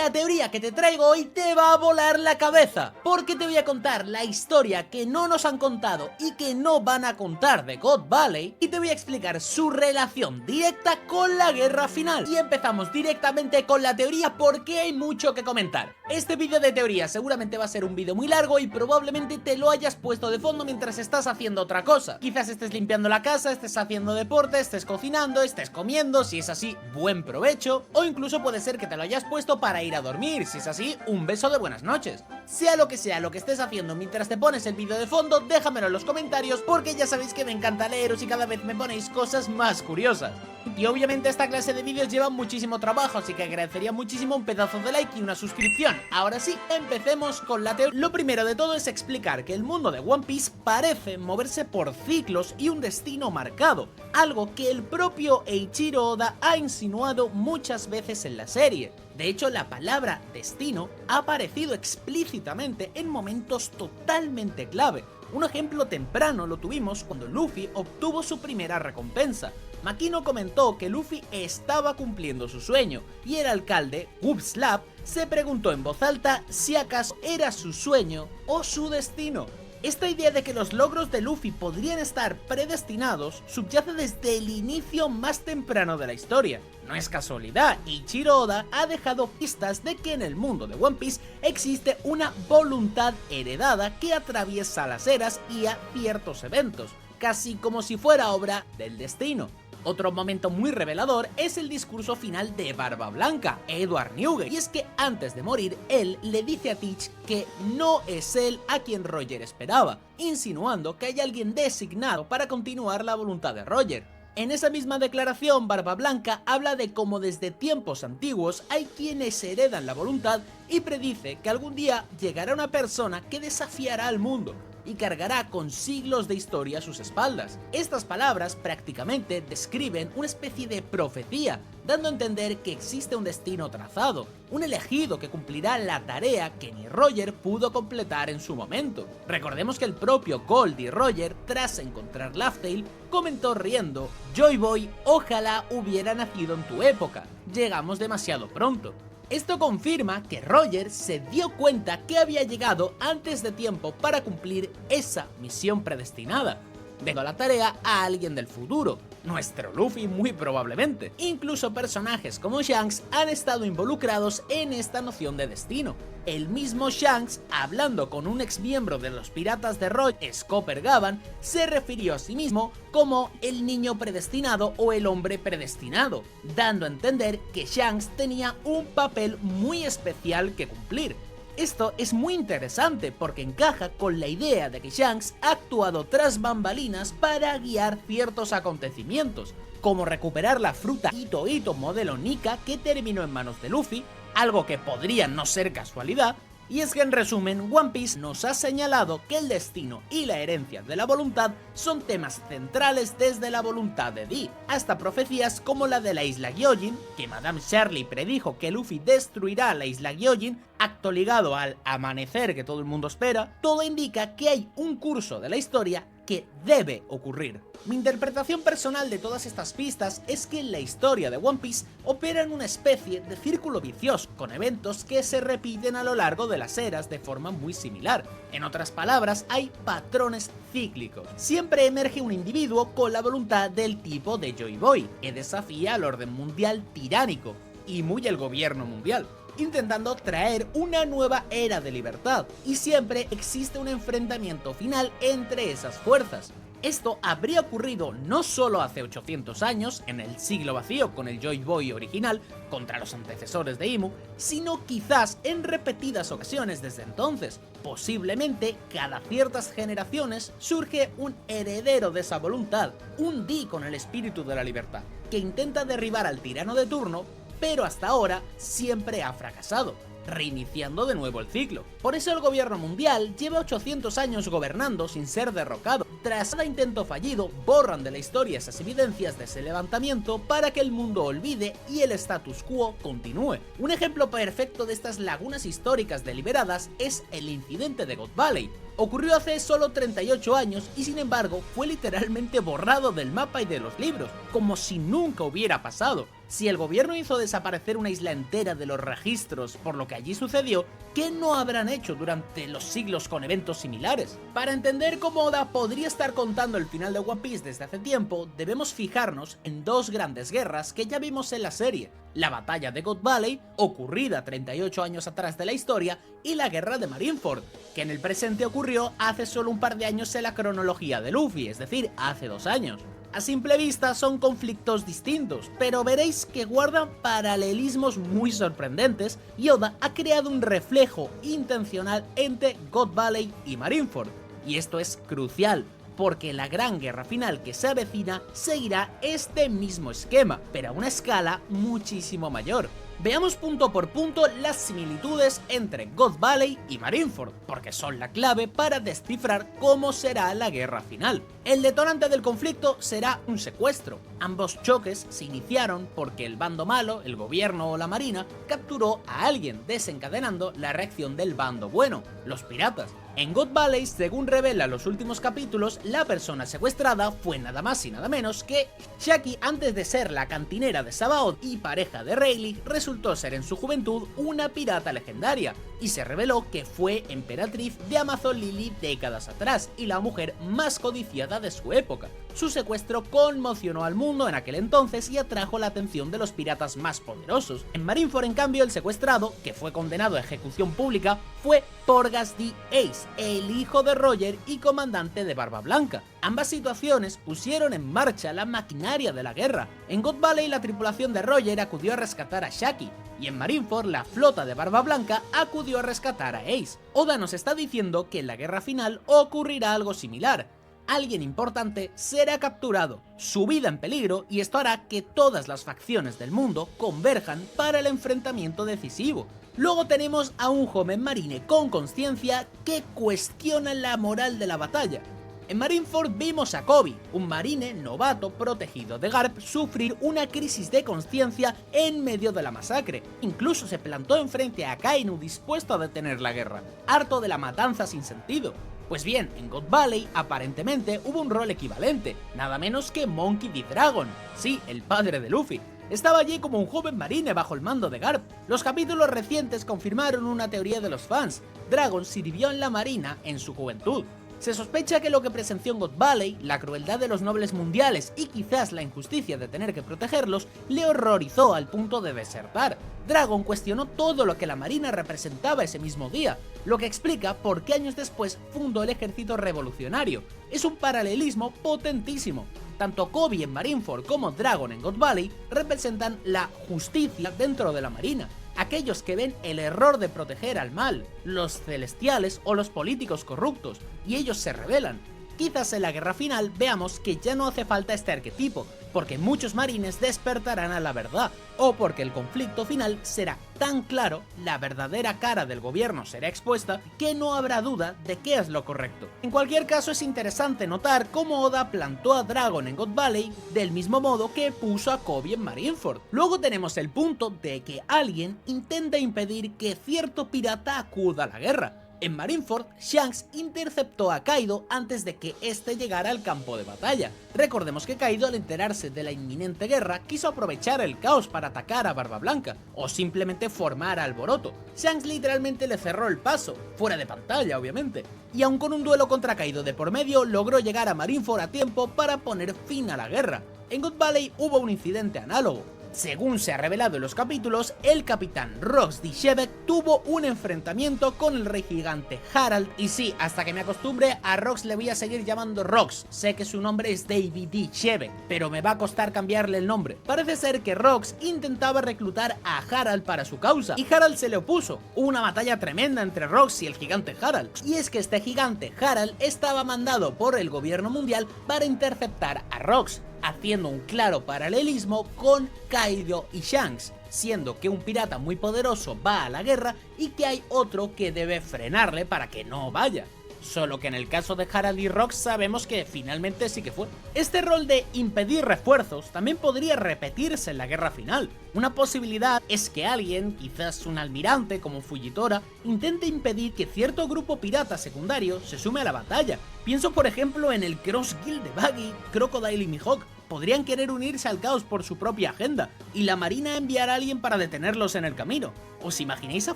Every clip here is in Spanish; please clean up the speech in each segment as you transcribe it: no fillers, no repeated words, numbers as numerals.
La teoría que te traigo hoy te va a volar la cabeza, porque te voy a contar la historia que no nos han contado y que no van a contar de God Valley, y te voy a explicar su relación directa con la guerra final. Y empezamos directamente con la teoría porque hay mucho que comentar. Este vídeo de teoría seguramente va a ser un vídeo muy largo y probablemente te lo hayas puesto de fondo mientras estás haciendo otra cosa. Quizás estés limpiando la casa, estés haciendo deporte, estés cocinando, estés comiendo, si es así, buen provecho, o incluso puede ser que te lo hayas puesto para ir a dormir, si es así, un beso de buenas noches. Sea lo que estés haciendo mientras te pones el vídeo de fondo, déjamelo en los comentarios porque ya sabéis que me encanta leeros y cada vez me ponéis cosas más curiosas. Y obviamente esta clase de vídeos lleva muchísimo trabajo, así que agradecería muchísimo un pedazo de like y una suscripción. Ahora sí, empecemos con la teoría. Lo primero de todo es explicar que el mundo de One Piece parece moverse por ciclos y un destino marcado, algo que el propio Eiichiro Oda ha insinuado muchas veces en la serie. De hecho, la palabra destino ha aparecido explícitamente en momentos totalmente clave. Un ejemplo temprano lo tuvimos cuando Luffy obtuvo su primera recompensa. Makino comentó que Luffy estaba cumpliendo su sueño y el alcalde, Usopp, se preguntó en voz alta si acaso era su sueño o su destino. Esta idea de que los logros de Luffy podrían estar predestinados subyace desde el inicio más temprano de la historia. No es casualidad, Eiichiro Oda ha dejado pistas de que en el mundo de One Piece existe una voluntad heredada que atraviesa las eras y a ciertos eventos, casi como si fuera obra del destino. Otro momento muy revelador es el discurso final de Barba Blanca, Edward Newgate, y es que antes de morir él le dice a Teach que no es él a quien Roger esperaba, insinuando que hay alguien designado para continuar la voluntad de Roger. En esa misma declaración, Barba Blanca habla de cómo desde tiempos antiguos hay quienes heredan la voluntad y predice que algún día llegará una persona que desafiará al mundo y cargará con siglos de historia a sus espaldas. Estas palabras prácticamente describen una especie de profecía, dando a entender que existe un destino trazado, un elegido que cumplirá la tarea que ni Roger pudo completar en su momento. Recordemos que el propio Goldie Roger, tras encontrar Laugh Tale, comentó riendo: "Joy Boy, ojalá hubiera nacido en tu época, llegamos demasiado pronto". Esto confirma que Roger se dio cuenta que había llegado antes de tiempo para cumplir esa misión predestinada, dando la tarea a alguien del futuro, nuestro Luffy muy probablemente. Incluso personajes como Shanks han estado involucrados en esta noción de destino. El mismo Shanks, hablando con un ex miembro de los piratas de Roger, Scopper Gavan, se refirió a sí mismo como el niño predestinado o el hombre predestinado, dando a entender que Shanks tenía un papel muy especial que cumplir. Esto es muy interesante porque encaja con la idea de que Shanks ha actuado tras bambalinas para guiar ciertos acontecimientos, como recuperar la fruta Ito Ito modelo Nika que terminó en manos de Luffy, algo que podría no ser casualidad. Y es que en resumen, One Piece nos ha señalado que el destino y la herencia de la voluntad son temas centrales desde la voluntad de Dee, hasta profecías como la de la isla Gyojin, que Madame Shirley predijo que Luffy destruirá la isla Gyojin, acto ligado al amanecer que todo el mundo espera. Todo indica que hay un curso de la historia que debe ocurrir. Mi interpretación personal de todas estas pistas es que la historia de One Piece opera en una especie de círculo vicioso, con eventos que se repiten a lo largo de las eras de forma muy similar. En otras palabras, hay patrones cíclicos. Siempre emerge un individuo con la voluntad del tipo de Joy Boy, que desafía al orden mundial tiránico, y muy el gobierno mundial, intentando traer una nueva era de libertad, y siempre existe un enfrentamiento final entre esas fuerzas. Esto habría ocurrido no solo hace 800 años, en el siglo vacío con el Joy Boy original, contra los antecesores de Imu, sino quizás en repetidas ocasiones desde entonces. Posiblemente cada ciertas generaciones surge un heredero de esa voluntad, un Dee con el espíritu de la libertad, que intenta derribar al tirano de turno, pero hasta ahora siempre ha fracasado, reiniciando de nuevo el ciclo. Por eso el gobierno mundial lleva 800 años gobernando sin ser derrocado. Tras cada intento fallido, borran de la historia esas evidencias de ese levantamiento para que el mundo olvide y el status quo continúe. Un ejemplo perfecto de estas lagunas históricas deliberadas es el incidente de God Valley. ocurrió hace solo 38 años y sin embargo fue literalmente borrado del mapa y de los libros, como si nunca hubiera pasado. Si el gobierno hizo desaparecer una isla entera de los registros por lo que allí sucedió, ¿qué no habrán hecho durante los siglos con eventos similares? Para entender cómo Oda podría estar contando el final de One Piece desde hace tiempo, debemos fijarnos en dos grandes guerras que ya vimos en la serie: la batalla de God Valley, ocurrida 38 años atrás de la historia, y la guerra de Marineford, que en el presente ocurrió hace solo un par de años en la cronología de Luffy, es decir, hace 2 años. A simple vista son conflictos distintos, pero veréis que guardan paralelismos muy sorprendentes y Oda ha creado un reflejo intencional entre God Valley y Marineford. Y esto es crucial, porque la gran guerra final que se avecina seguirá este mismo esquema, pero a una escala muchísimo mayor. Veamos punto por punto las similitudes entre God Valley y Marineford, porque son la clave para descifrar cómo será la guerra final. El detonante del conflicto será un secuestro. Ambos choques se iniciaron porque el bando malo, el gobierno o la marina, capturó a alguien, desencadenando la reacción del bando bueno, los piratas. En God Valley, según revelan los últimos capítulos, la persona secuestrada fue nada más y nada menos que Shaki. Antes de ser la cantinera de Sabaody y pareja de Rayleigh, resultó ser en su juventud una pirata legendaria, y se reveló que fue emperatriz de Amazon Lily décadas atrás y la mujer más codiciada de su época. Su secuestro conmocionó al mundo en aquel entonces y atrajo la atención de los piratas más poderosos. En Marineford, en cambio, el secuestrado, que fue condenado a ejecución pública, fue Porgas the Ace, el hijo de Roger y comandante de Barba Blanca. Ambas situaciones pusieron en marcha la maquinaria de la guerra. En God Valley, la tripulación de Roger acudió a rescatar a Shaki, y en Marineford la flota de Barba Blanca acudió a rescatar a Ace. Oda nos está diciendo que en la guerra final ocurrirá algo similar. Alguien importante será capturado, su vida en peligro, y esto hará que todas las facciones del mundo converjan para el enfrentamiento decisivo. Luego tenemos a un joven marine con conciencia que cuestiona la moral de la batalla. En Marineford vimos a Koby, un marine novato protegido de Garp, sufrir una crisis de conciencia en medio de la masacre. Incluso se plantó enfrente a Akainu dispuesto a detener la guerra, harto de la matanza sin sentido. Pues bien, en God Valley aparentemente hubo un rol equivalente, nada menos que Monkey D. Dragon, sí, el padre de Luffy. Estaba allí como un joven marine bajo el mando de Garp. Los capítulos recientes confirmaron una teoría de los fans: Dragon sirvió en la marina en su juventud. Se sospecha que lo que presenció en God Valley, la crueldad de los nobles mundiales y quizás la injusticia de tener que protegerlos, le horrorizó al punto de desertar. Dragon cuestionó todo lo que la marina representaba ese mismo día, lo que explica por qué años después fundó el ejército revolucionario. Es un paralelismo potentísimo. Tanto Koby en Marineford como Dragon en God Valley representan la justicia dentro de la marina. Aquellos que ven el error de proteger al mal, los celestiales o los políticos corruptos, y ellos se rebelan. Quizás en la guerra final veamos que ya no hace falta este arquetipo, porque muchos marines despertarán a la verdad, o porque el conflicto final será tan claro, la verdadera cara del gobierno será expuesta, que no habrá duda de qué es lo correcto. En cualquier caso, es interesante notar cómo Oda plantó a Dragon en God Valley del mismo modo que puso a Koby en Marineford. Luego tenemos el punto de que alguien intenta impedir que cierto pirata acuda a la guerra. En Marineford, Shanks interceptó a Kaido antes de que este llegara al campo de batalla. Recordemos que Kaido, al enterarse de la inminente guerra, quiso aprovechar el caos para atacar a Barba Blanca, o simplemente formar alboroto. Shanks literalmente le cerró el paso, fuera de pantalla obviamente, y aun con un duelo contra Kaido de por medio, logró llegar a Marineford a tiempo para poner fin a la guerra. En God Valley hubo un incidente análogo. Según se ha revelado en los capítulos, el capitán Rox D. Shebeck tuvo un enfrentamiento con el rey gigante Harald, y sí, hasta que me acostumbre a Rox le voy a seguir llamando Rox. Sé que su nombre es David D. Shebeck, pero me va a costar cambiarle el nombre. Parece ser que Rox intentaba reclutar a Harald para su causa, y Harald se le opuso. Hubo una batalla tremenda entre Rox y el gigante Harald, y es que este gigante Harald estaba mandado por el gobierno mundial para interceptar a Rox, haciendo un claro paralelismo con Kaido y Shanks, siendo que un pirata muy poderoso va a la guerra y que hay otro que debe frenarle para que no vaya. solo que en el caso de Harald y Rox sabemos que finalmente sí que fue. Este rol de impedir refuerzos también podría repetirse en la guerra final. Una posibilidad es que alguien, quizás un almirante como Fujitora, intente impedir que cierto grupo pirata secundario se sume a la batalla. Pienso por ejemplo en el Cross Guild de Buggy, Crocodile y Mihawk. Podrían querer unirse al caos por su propia agenda, y la marina enviar a alguien para detenerlos en el camino. ¿Os imagináis a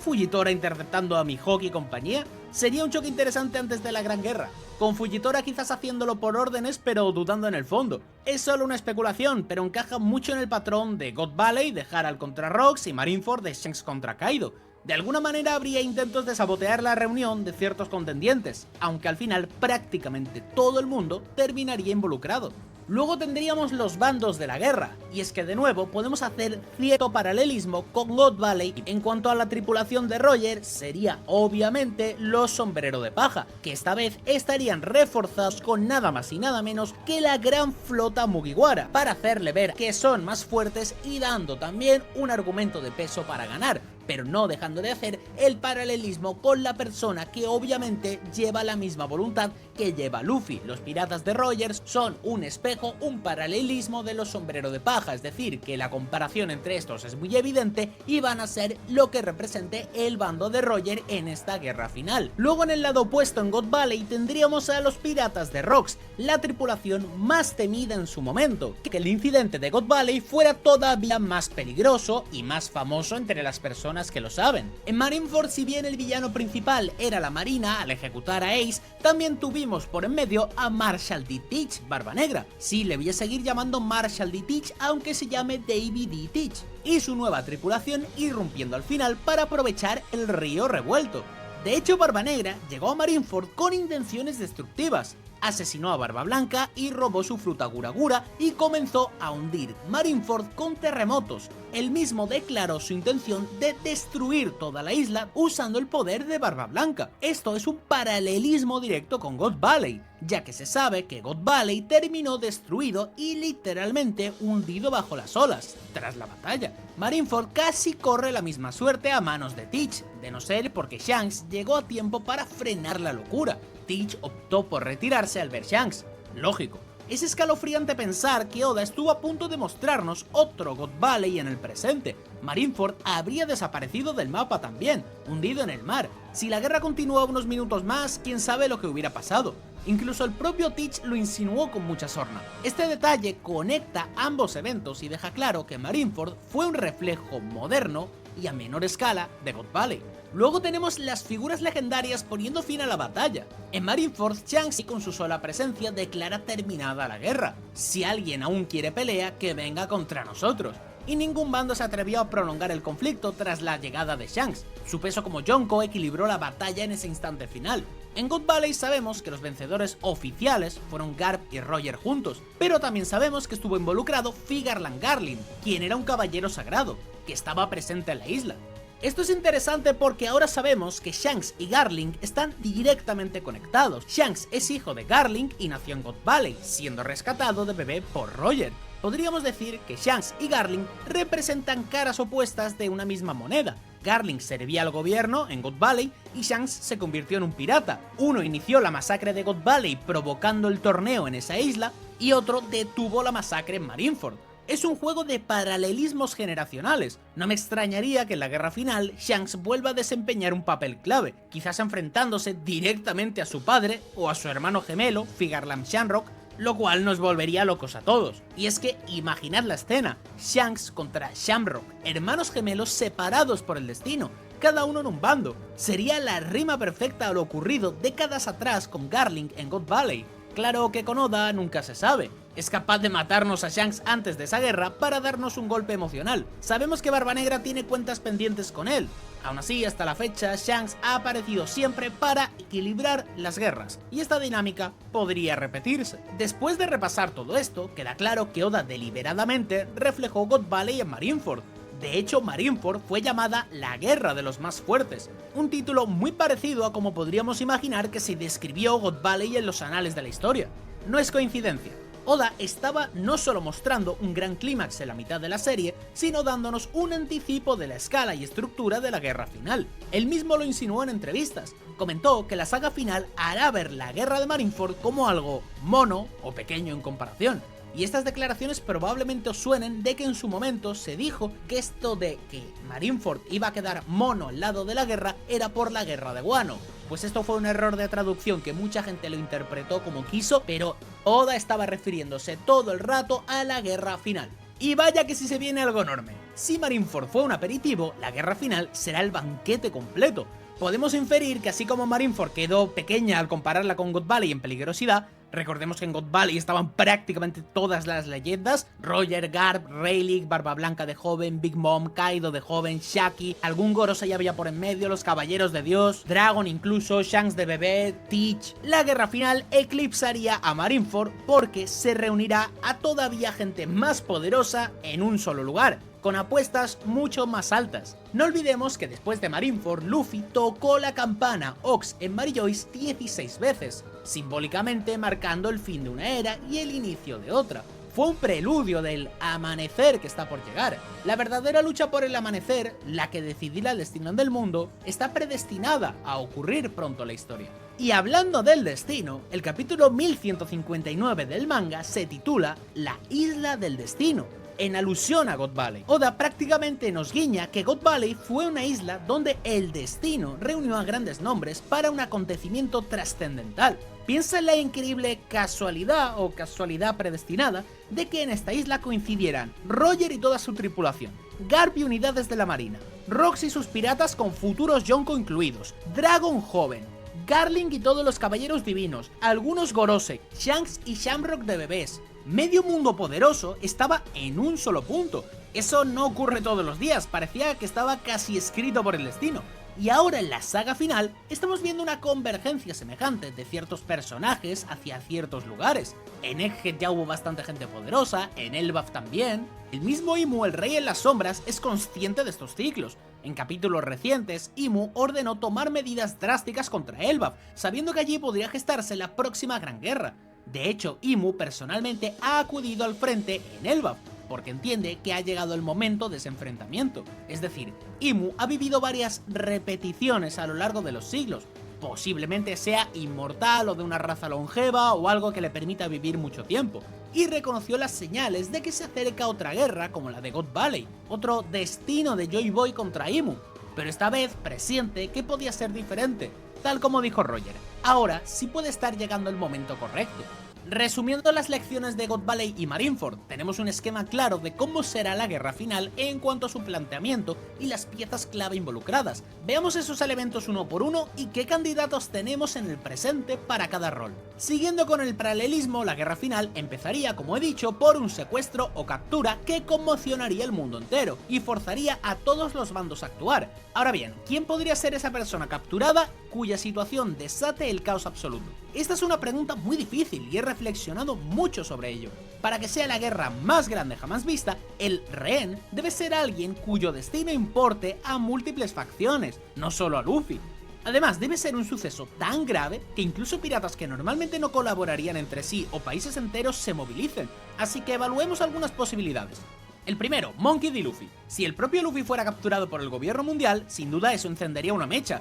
Fujitora interceptando a Mihawk y compañía? Sería un choque interesante antes de la Gran Guerra, con Fujitora quizás haciéndolo por órdenes pero dudando en el fondo. Es solo una especulación, pero encaja mucho en el patrón de God Valley de Harald contra Rox y Marineford de Shanks contra Kaido. De alguna manera habría intentos de sabotear la reunión de ciertos contendientes, aunque al final prácticamente todo el mundo terminaría involucrado. Luego tendríamos los bandos de la guerra, y es que de nuevo podemos hacer cierto paralelismo con God Valley. En cuanto a la tripulación de Roger, sería obviamente los Sombrero de Paja, que esta vez estarían reforzados con nada más y nada menos que la gran flota Mugiwara, para hacerle ver que son más fuertes y dando también un argumento de peso para ganar, pero no dejando de hacer el paralelismo con la persona que obviamente lleva la misma voluntad que lleva Luffy. Los piratas de Rogers son un espejo, un paralelismo de los Sombrero de Paja, es decir, que la comparación entre estos es muy evidente y van a ser lo que represente el bando de Roger en esta guerra final. Luego en el lado opuesto en God Valley tendríamos a los piratas de Rox, la tripulación más temida en su momento, que el incidente de God Valley fuera todavía más peligroso y más famoso entre las personas que lo saben. En Marineford, si bien el villano principal era la marina al ejecutar a Ace, también tuvimos por en medio a Marshall D. Teach, Barba Negra. Sí, le voy a seguir llamando Marshall D. Teach aunque se llame David D. Teach, y su nueva tripulación irrumpiendo al final para aprovechar el río revuelto. De hecho, Barba Negra llegó a Marineford con intenciones destructivas, asesinó a Barba Blanca y robó su fruta Gura Gura y comenzó a hundir Marineford con terremotos. Él mismo declaró su intención de destruir toda la isla usando el poder de Barba Blanca. Esto es un paralelismo directo con God Valley, ya que se sabe que God Valley terminó destruido y literalmente hundido bajo las olas. Tras la batalla, Marineford casi corre la misma suerte a manos de Teach, de no ser porque Shanks llegó a tiempo para frenar la locura. Teach optó por retirarse al ver Shanks. Lógico. Es escalofriante pensar que Oda estuvo a punto de mostrarnos otro God Valley en el presente. Marineford habría desaparecido del mapa también, hundido en el mar. Si la guerra continuaba unos minutos más, quién sabe lo que hubiera pasado. Incluso el propio Teach lo insinuó con mucha sorna. Este detalle conecta ambos eventos y deja claro que Marineford fue un reflejo moderno y a menor escala de God Valley. Luego tenemos las figuras legendarias poniendo fin a la batalla. En Marineford, Shanks con su sola presencia declara terminada la guerra. Si alguien aún quiere pelea, que venga contra nosotros. Y ningún bando se atrevió a prolongar el conflicto tras la llegada de Shanks. Su peso como Yonko equilibró la batalla en ese instante final. En God Valley sabemos que los vencedores oficiales fueron Garp y Roger juntos, pero también sabemos que estuvo involucrado Figarland Garling, quien era un caballero sagrado, que estaba presente en la isla. Esto es interesante porque ahora sabemos que Shanks y Garling están directamente conectados. Shanks es hijo de Garling y nació en God Valley, siendo rescatado de bebé por Roger. Podríamos decir que Shanks y Garling representan caras opuestas de una misma moneda. Garling servía al gobierno en God Valley y Shanks se convirtió en un pirata. Uno inició la masacre de God Valley provocando el torneo en esa isla y otro detuvo la masacre en Marineford. Es un juego de paralelismos generacionales. No me extrañaría que en la guerra final Shanks vuelva a desempeñar un papel clave, quizás enfrentándose directamente a su padre o a su hermano gemelo, Figarland Shamrock, lo cual nos volvería locos a todos. Y es que imaginad la escena, Shanks contra Shamrock, hermanos gemelos separados por el destino, cada uno en un bando. Sería la rima perfecta a lo ocurrido décadas atrás con Garling en God Valley. Claro que con Oda nunca se sabe. Es capaz de matarnos a Shanks antes de esa guerra para darnos un golpe emocional. Sabemos que Barba Negra tiene cuentas pendientes con él. Aún así, hasta la fecha, Shanks ha aparecido siempre para equilibrar las guerras, y esta dinámica podría repetirse. Después de repasar todo esto, queda claro que Oda deliberadamente reflejó God Valley en Marineford. De hecho, Marineford fue llamada la Guerra de los Más Fuertes, un título muy parecido a como podríamos imaginar que se describió God Valley en los anales de la historia. No es coincidencia. Oda estaba no solo mostrando un gran clímax en la mitad de la serie, sino dándonos un anticipo de la escala y estructura de la guerra final. Él mismo lo insinuó en entrevistas. Comentó que la saga final hará ver la guerra de Marineford como algo mono o pequeño en comparación. Y estas declaraciones probablemente os suenen de que en su momento se dijo que esto de que Marineford iba a quedar mono al lado de la guerra era por la guerra de Wano. Pues esto fue un error de traducción que mucha gente lo interpretó como quiso, pero Oda estaba refiriéndose todo el rato a la guerra final. Y vaya que si se viene algo enorme. Si Marineford fue un aperitivo, la guerra final será el banquete completo. Podemos inferir que así como Marineford quedó pequeña al compararla con God Valley en peligrosidad, recordemos que en God Valley estaban prácticamente todas las leyendas: Roger, Garp, Rayleigh, Barba Blanca de joven, Big Mom, Kaido de joven, Shaki, algún Gorosa ya había por en medio, los Caballeros de Dios, Dragon incluso, Shanks de bebé, Teach. La guerra final eclipsaría a Marineford porque se reunirá a todavía gente más poderosa en un solo lugar, con apuestas mucho más altas. No olvidemos que después de Marineford, Luffy tocó la campana Ox en Mary Joyce 16 veces, simbólicamente marcando el fin de una era y el inicio de otra. Fue un preludio del amanecer que está por llegar. La verdadera lucha por el amanecer, la que decidirá el destino del mundo, está predestinada a ocurrir pronto en la historia. Y hablando del destino, el capítulo 1159 del manga se titula La Isla del Destino, en alusión a God Valley. Oda prácticamente nos guiña que God Valley fue una isla donde el destino reunió a grandes nombres para un acontecimiento trascendental. Piensa en la increíble casualidad o casualidad predestinada de que en esta isla coincidieran Roger y toda su tripulación, Garp y unidades de la marina, Rox y sus piratas con futuros Yonko incluidos, Dragon joven, Garling y todos los caballeros divinos, algunos Gorosei, Shanks y Shamrock de bebés. Medio mundo poderoso estaba en un solo punto. Eso no ocurre todos los días, parecía que estaba casi escrito por el destino. Y ahora en la saga final estamos viendo una convergencia semejante de ciertos personajes hacia ciertos lugares. En Egghead ya hubo bastante gente poderosa, en Elbaf también. El mismo Imu, el rey en las sombras, es consciente de estos ciclos. En capítulos recientes, Imu ordenó tomar medidas drásticas contra Elbaf, sabiendo que allí podría gestarse la próxima gran guerra. De hecho, Imu personalmente ha acudido al frente en Elbaf, porque entiende que ha llegado el momento de ese enfrentamiento. Es decir, Imu ha vivido varias repeticiones a lo largo de los siglos. Posiblemente sea inmortal o de una raza longeva o algo que le permita vivir mucho tiempo. Y reconoció las señales de que se acerca otra guerra como la de God Valley, otro destino de Joy Boy contra Imu. Pero esta vez presiente que podía ser diferente, tal como dijo Roger. Ahora sí puede estar llegando el momento correcto. Resumiendo las lecciones de God Valley y Marineford, tenemos un esquema claro de cómo será la guerra final en cuanto a su planteamiento y las piezas clave involucradas. Veamos esos elementos uno por uno y qué candidatos tenemos en el presente para cada rol. Siguiendo con el paralelismo, la guerra final empezaría, como he dicho, por un secuestro o captura que conmocionaría el mundo entero y forzaría a todos los bandos a actuar. Ahora bien, ¿quién podría ser esa persona capturada cuya situación desate el caos absoluto? Esta es una pregunta muy difícil y he reflexionado mucho sobre ello. Para que sea la guerra más grande jamás vista, el rehén debe ser alguien cuyo destino importe a múltiples facciones, no solo a Luffy. Además, debe ser un suceso tan grave que incluso piratas que normalmente no colaborarían entre sí o países enteros se movilicen, así que evaluemos algunas posibilidades. El primero, Monkey D. Luffy. Si el propio Luffy fuera capturado por el gobierno mundial, sin duda eso encendería una mecha.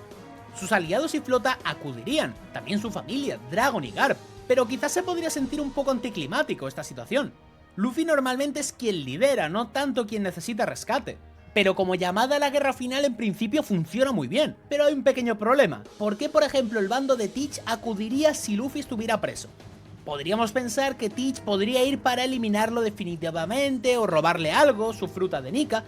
Sus aliados y flota acudirían, también su familia, Dragon y Garp, pero quizás se podría sentir un poco anticlimático esta situación. Luffy normalmente es quien lidera, no tanto quien necesita rescate. Pero como llamada a la guerra final en principio funciona muy bien, pero hay un pequeño problema. ¿Por qué por ejemplo el bando de Teach acudiría si Luffy estuviera preso? Podríamos pensar que Teach podría ir para eliminarlo definitivamente o robarle algo, su fruta de Nika,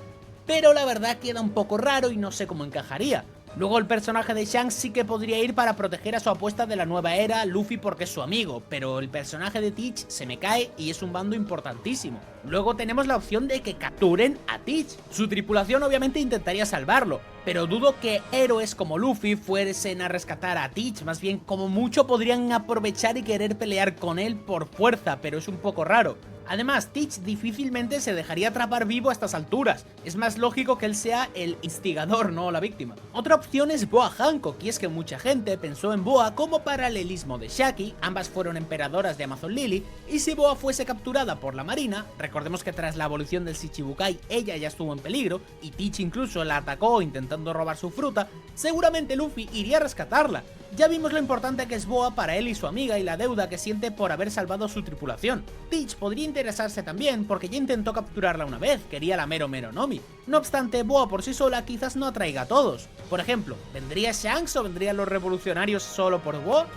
pero la verdad queda un poco raro y no sé cómo encajaría. Luego el personaje de Shanks sí que podría ir para proteger a su apuesta de la nueva era, Luffy porque es su amigo, pero el personaje de Teach se me cae y es un bando importantísimo. Luego tenemos la opción de que capturen a Teach. Su tripulación obviamente intentaría salvarlo, pero dudo que héroes como Luffy fuesen a rescatar a Teach, más bien como mucho podrían aprovechar y querer pelear con él por fuerza, pero es un poco raro. Además, Teach difícilmente se dejaría atrapar vivo a estas alturas, es más lógico que él sea el instigador, no la víctima. Otra opción es Boa Hancock, y es que mucha gente pensó en Boa como paralelismo de Shaki, ambas fueron emperadoras de Amazon Lily, y si Boa fuese capturada por la marina, recordemos que tras la evolución del Shichibukai ella ya estuvo en peligro, y Teach incluso la atacó intentando robar su fruta, seguramente Luffy iría a rescatarla. Ya vimos lo importante que es Boa para él y su amiga y la deuda que siente por haber salvado su tripulación. Teach podría interesarse también porque ya intentó capturarla una vez, quería la Mero Mero Nomi. No obstante, Boa por sí sola quizás no atraiga a todos. Por ejemplo, ¿vendría Shanks o vendrían los revolucionarios solo por Boa?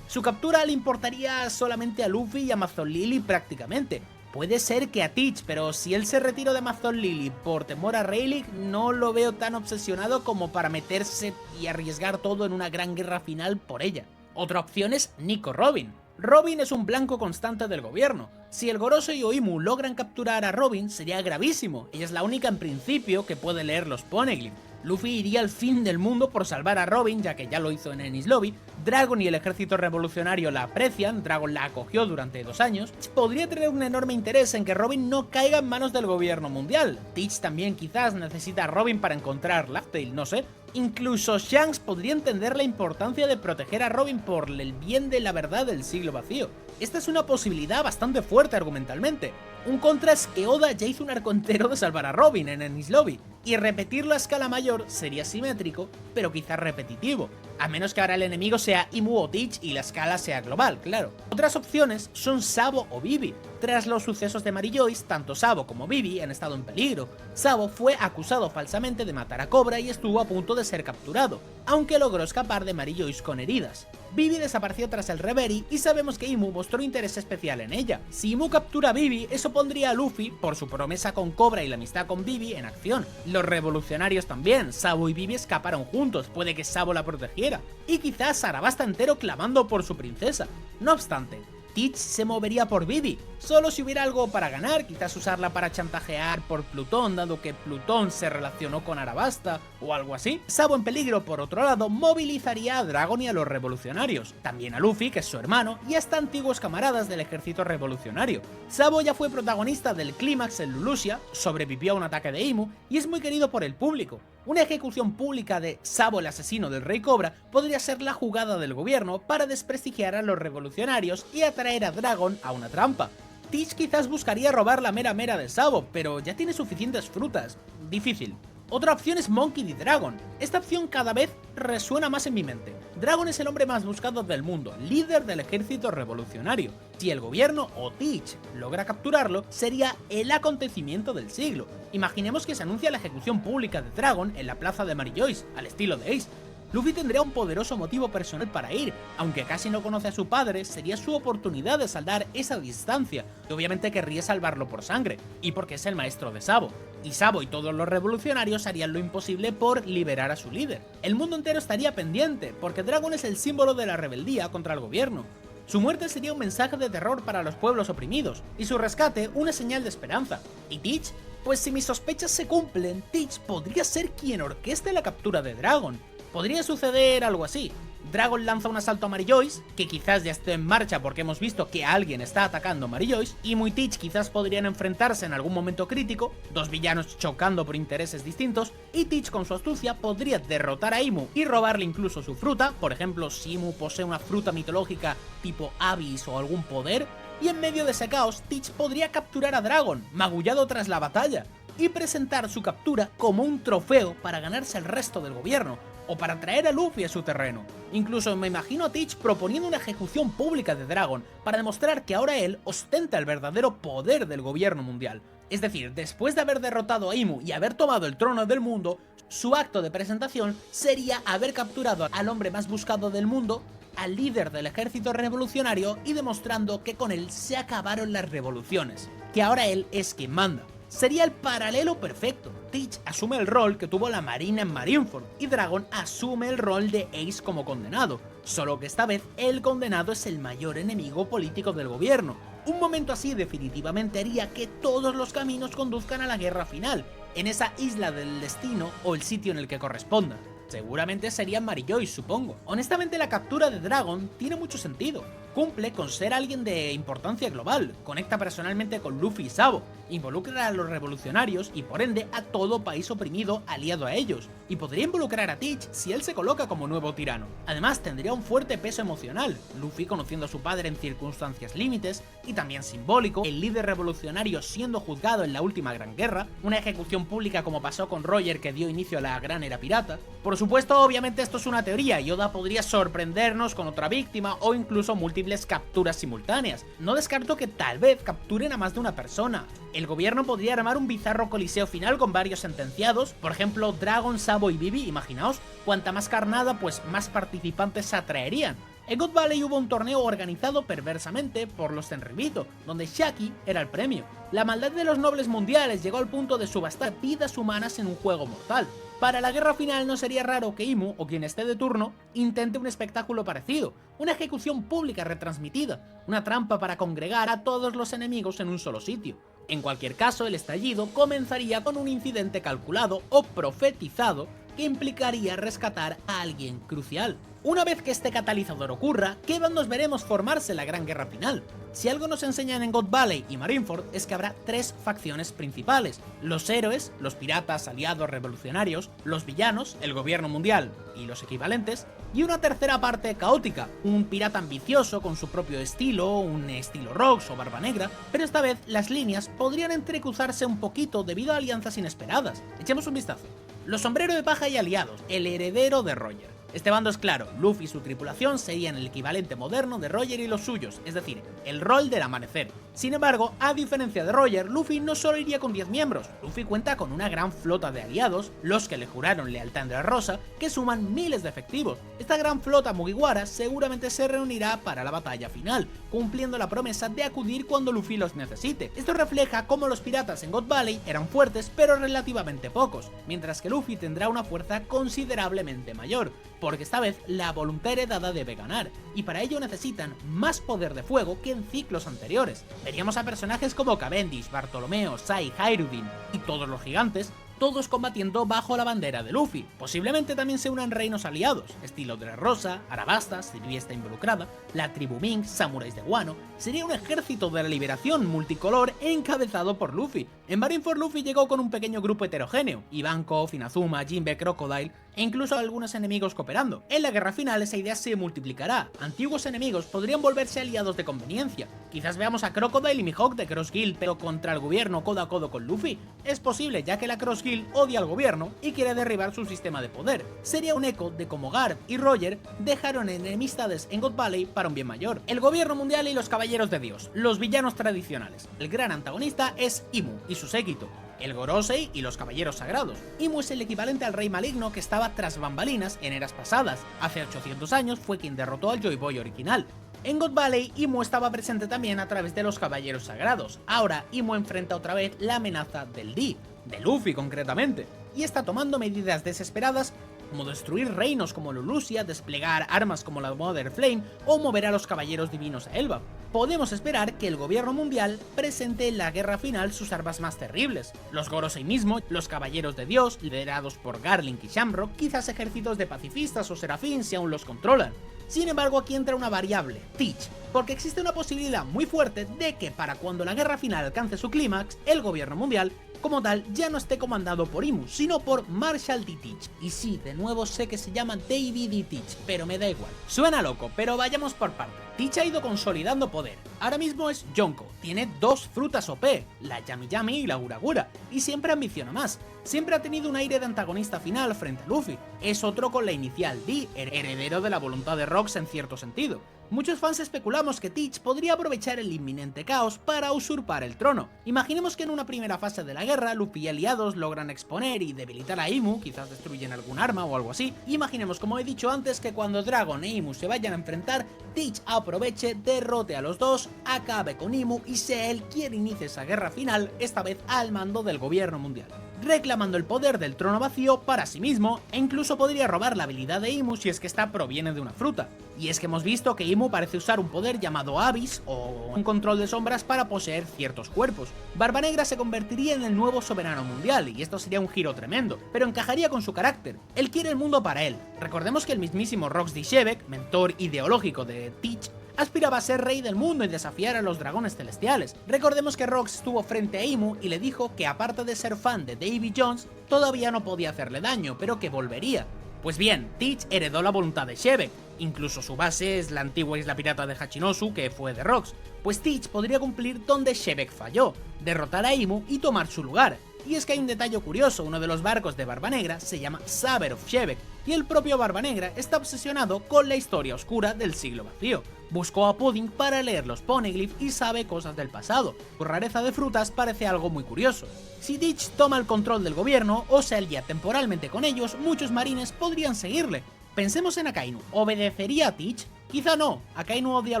Su captura le importaría solamente a Luffy y a Amazon Lily prácticamente. Puede ser que a Teach, pero si él se retiró de Amazon Lily por temor a Rayleigh, no lo veo tan obsesionado como para meterse y arriesgar todo en una gran guerra final por ella. Otra opción es Nico Robin. Robin es un blanco constante del gobierno. Si el Gorosei y Oimu logran capturar a Robin, sería gravísimo. Ella es la única en principio que puede leer los Poneglyph. Luffy iría al fin del mundo por salvar a Robin, ya que ya lo hizo en Enies Lobby. Dragon y el ejército revolucionario la aprecian, Dragon la acogió durante 2 años. Podría tener un enorme interés en que Robin no caiga en manos del gobierno mundial. Teach también quizás necesita a Robin para encontrar Laugh Tale, no sé. Incluso Shanks podría entender la importancia de proteger a Robin por el bien de la verdad del siglo vacío. Esta es una posibilidad bastante fuerte argumentalmente. Un contra es que Oda ya hizo un arco entero de salvar a Robin en Enies Lobby, y repetirlo a escala mayor sería simétrico, pero quizás repetitivo, a menos que ahora el enemigo sea Imu o Teach y la escala sea global, claro. Otras opciones son Sabo o Vivi. Tras los sucesos de Mary Joyce, tanto Sabo como Vivi han estado en peligro. Sabo fue acusado falsamente de matar a Cobra y estuvo a punto de ser capturado, aunque logró escapar de Mary Joyce con heridas. Vivi desapareció tras el Reverie y sabemos que Imu mostró interés especial en ella. Si Imu captura a Vivi, eso pondría a Luffy, por su promesa con Cobra y la amistad con Vivi, en acción. Los revolucionarios también, Sabo y Vivi escaparon juntos, puede que Sabo la protegiera. Y quizás Arabasta entero clamando por su princesa. No obstante, Teach se movería por Vivi, solo si hubiera algo para ganar, quizás usarla para chantajear por Plutón, dado que Plutón se relacionó con Arabasta, o algo así. Sabo en peligro, por otro lado, movilizaría a Dragon y a los revolucionarios, también a Luffy, que es su hermano, y hasta antiguos camaradas del ejército revolucionario. Sabo ya fue protagonista del clímax en Lulusia, sobrevivió a un ataque de Imu, y es muy querido por el público. Una ejecución pública de Sabo el asesino del Rey Cobra podría ser la jugada del gobierno para desprestigiar a los revolucionarios y atraer a Dragon a una trampa. Teach quizás buscaría robar la Mera Mera de Sabo, pero ya tiene suficientes frutas. Difícil. Otra opción es Monkey D. Dragon. Esta opción cada vez resuena más en mi mente. Dragon es el hombre más buscado del mundo, líder del ejército revolucionario. Si el gobierno o Teach logra capturarlo, sería el acontecimiento del siglo. Imaginemos que se anuncia la ejecución pública de Dragon en la plaza de Mary Joyce, al estilo de Ace. Luffy tendría un poderoso motivo personal para ir, aunque casi no conoce a su padre, sería su oportunidad de saldar esa distancia, y obviamente querría salvarlo por sangre, y porque es el maestro de Sabo. Y Sabo y todos los revolucionarios harían lo imposible por liberar a su líder. El mundo entero estaría pendiente, porque Dragon es el símbolo de la rebeldía contra el gobierno. Su muerte sería un mensaje de terror para los pueblos oprimidos, y su rescate una señal de esperanza. ¿Y Teach? Pues si mis sospechas se cumplen, Teach podría ser quien orqueste la captura de Dragon. Podría suceder algo así. Dragon lanza un asalto a Mary Joyce, que quizás ya esté en marcha porque hemos visto que alguien está atacando a Mary Joyce, y Imu y Teach quizás podrían enfrentarse en algún momento crítico, dos villanos chocando por intereses distintos, y Teach con su astucia podría derrotar a Imu y robarle incluso su fruta, por ejemplo si Imu posee una fruta mitológica tipo Abyss o algún poder, y en medio de ese caos Teach podría capturar a Dragon, magullado tras la batalla, y presentar su captura como un trofeo para ganarse el resto del gobierno, o para traer a Luffy a su terreno. Incluso me imagino a Teach proponiendo una ejecución pública de Dragon para demostrar que ahora él ostenta el verdadero poder del gobierno mundial. Es decir, después de haber derrotado a Imu y haber tomado el trono del mundo, su acto de presentación sería haber capturado al hombre más buscado del mundo, al líder del ejército revolucionario, y demostrando que con él se acabaron las revoluciones, que ahora él es quien manda. Sería el paralelo perfecto. Teach asume el rol que tuvo la marina en Marineford y Dragon asume el rol de Ace como condenado, solo que esta vez el condenado es el mayor enemigo político del gobierno. Un momento así definitivamente haría que todos los caminos conduzcan a la guerra final, en esa isla del destino o el sitio en el que corresponda. Seguramente sería Mary Joyce, supongo. Honestamente la captura de Dragon tiene mucho sentido. Cumple con ser alguien de importancia global, conecta personalmente con Luffy y Sabo, involucra a los revolucionarios y por ende a todo país oprimido aliado a ellos, y podría involucrar a Teach si él se coloca como nuevo tirano. Además tendría un fuerte peso emocional, Luffy conociendo a su padre en circunstancias límites y también simbólico, el líder revolucionario siendo juzgado en la última gran guerra, una ejecución pública como pasó con Roger que dio inicio a la gran era pirata. Por supuesto, obviamente esto es una teoría y Oda podría sorprendernos con otra víctima o incluso múltiples capturas simultáneas. No descarto que tal vez capturen a más de una persona. El gobierno podría armar un bizarro coliseo final con varios sentenciados, por ejemplo Dragon, Sabo y Vivi, imaginaos, cuanta más carnada pues más participantes se atraerían. En God Valley hubo un torneo organizado perversamente por los Tenryubito, donde Shaki era el premio. La maldad de los nobles mundiales llegó al punto de subastar vidas humanas en un juego mortal. Para la guerra final no sería raro que Imu, o quien esté de turno, intente un espectáculo parecido, una ejecución pública retransmitida, una trampa para congregar a todos los enemigos en un solo sitio. En cualquier caso, el estallido comenzaría con un incidente calculado o profetizado que implicaría rescatar a alguien crucial. Una vez que este catalizador ocurra, ¿qué bandos veremos formarse en la gran guerra final? Si algo nos enseñan en God Valley y Marineford es que habrá tres facciones principales: los héroes, los piratas aliados revolucionarios, los villanos, el gobierno mundial y los equivalentes, y una tercera parte caótica, un pirata ambicioso con su propio estilo, un estilo Rocks o Barba Negra, pero esta vez las líneas podrían entrecruzarse un poquito debido a alianzas inesperadas. Echemos un vistazo. Los Sombrero de Paja y aliados, el heredero de Roger. Este bando es claro, Luffy y su tripulación serían el equivalente moderno de Roger y los suyos, es decir, el rol del amanecer. Sin embargo, a diferencia de Roger, Luffy no solo iría con 10 miembros, Luffy cuenta con una gran flota de aliados, los que le juraron lealtad a Rosa, que suman miles de efectivos. Esta gran flota Mugiwara seguramente se reunirá para la batalla final, cumpliendo la promesa de acudir cuando Luffy los necesite. Esto refleja cómo los piratas en God Valley eran fuertes pero relativamente pocos, mientras que Luffy tendrá una fuerza considerablemente mayor, porque esta vez la voluntad heredada debe ganar, y para ello necesitan más poder de fuego que en ciclos anteriores. Veríamos a personajes como Cavendish, Bartolomeo, Sai, Hairudin y todos los gigantes, todos combatiendo bajo la bandera de Luffy. Posiblemente también se unan reinos aliados, estilo Dressrosa, Arabasta, si Vivi está involucrada, la tribu Mink, samuráis de Wano. Sería un ejército de la liberación multicolor encabezado por Luffy. En Marineford Luffy llegó con un pequeño grupo heterogéneo, Ivankov, Inazuma, Jinbe, Crocodile e incluso algunos enemigos cooperando. En la guerra final esa idea se multiplicará, antiguos enemigos podrían volverse aliados de conveniencia. Quizás veamos a Crocodile y Mihawk de Cross Guild pero contra el gobierno codo a codo con Luffy. Es posible, ya que la Cross Guild odia al gobierno y quiere derribar su sistema de poder. Sería un eco de cómo Garp y Roger dejaron enemistades en God Valley para un bien mayor. El gobierno mundial y los caballeros de Dios, los villanos tradicionales. El gran antagonista es Imu y su séquito, el Gorosei y los caballeros sagrados. Imu es el equivalente al rey maligno que estaba tras bambalinas en eras pasadas. Hace 800 años fue quien derrotó al Joy Boy original. En God Valley, Imu estaba presente también a través de los caballeros sagrados. Ahora, Imu enfrenta otra vez la amenaza del D, de Luffy concretamente, y está tomando medidas desesperadas como destruir reinos como Lulusia, desplegar armas como la Mother Flame o mover a los caballeros divinos a Elbaf. Podemos esperar que el gobierno mundial presente en la guerra final sus armas más terribles. Los Gorosei mismo, los caballeros de Dios, liderados por Garlink y Shamrock, quizás ejércitos de pacifistas o serafín si aún los controlan. Sin embargo, aquí entra una variable, Teach, porque existe una posibilidad muy fuerte de que para cuando la guerra final alcance su clímax, el gobierno mundial como tal ya no esté comandado por Imu, sino por Marshall D. Teach. Y sí, de nuevo sé que se llama Davy D. Teach, pero me da igual. Suena loco, pero vayamos por partes. Teach ha ido consolidando poder. Ahora mismo es Yonko, tiene dos frutas OP, la Yami Yami y la Gura Gura, y siempre ambiciona más. Siempre ha tenido un aire de antagonista final frente a Luffy. Es otro con la inicial D, heredero de la voluntad de Rocks en cierto sentido. Muchos fans especulamos que Teach podría aprovechar el inminente caos para usurpar el trono. Imaginemos que en una primera fase de la guerra, Luffy y aliados logran exponer y debilitar a Imu, quizás destruyen algún arma o algo así. Imaginemos, como he dicho antes, que cuando Dragon e Imu se vayan a enfrentar, Teach aproveche, derrote a los dos, acabe con Imu y sea él quien inicie esa guerra final, esta vez al mando del gobierno mundial, reclamando el poder del trono vacío para sí mismo, e incluso podría robar la habilidad de Imu si es que esta proviene de una fruta. Y es que hemos visto que Imu parece usar un poder llamado Abyss o un control de sombras para poseer ciertos cuerpos. Barba Negra se convertiría en el nuevo soberano mundial y esto sería un giro tremendo, pero encajaría con su carácter. Él quiere el mundo para él. Recordemos que el mismísimo Rox Dishevek, mentor ideológico de Teach, aspiraba a ser rey del mundo y desafiar a los dragones celestiales. Recordemos que Rox estuvo frente a Imu y le dijo que aparte de ser fan de Davy Jones, todavía no podía hacerle daño, pero que volvería. Pues bien, Teach heredó la voluntad de Shebek, incluso su base es la antigua isla pirata de Hachinosu que fue de Rox, pues Teach podría cumplir donde Shebek falló, derrotar a Imu y tomar su lugar. Y es que hay un detalle curioso, uno de los barcos de Barba Negra se llama Saber of Shebek, y el propio Barba Negra está obsesionado con la historia oscura del siglo vacío. Buscó a Pudding para leer los poneglyphs y sabe cosas del pasado. Por rareza de frutas parece algo muy curioso. Si Teach toma el control del gobierno o se alía temporalmente con ellos, muchos marines podrían seguirle. Pensemos en Akainu, ¿obedecería a Teach? Quizá no, Akainu odia a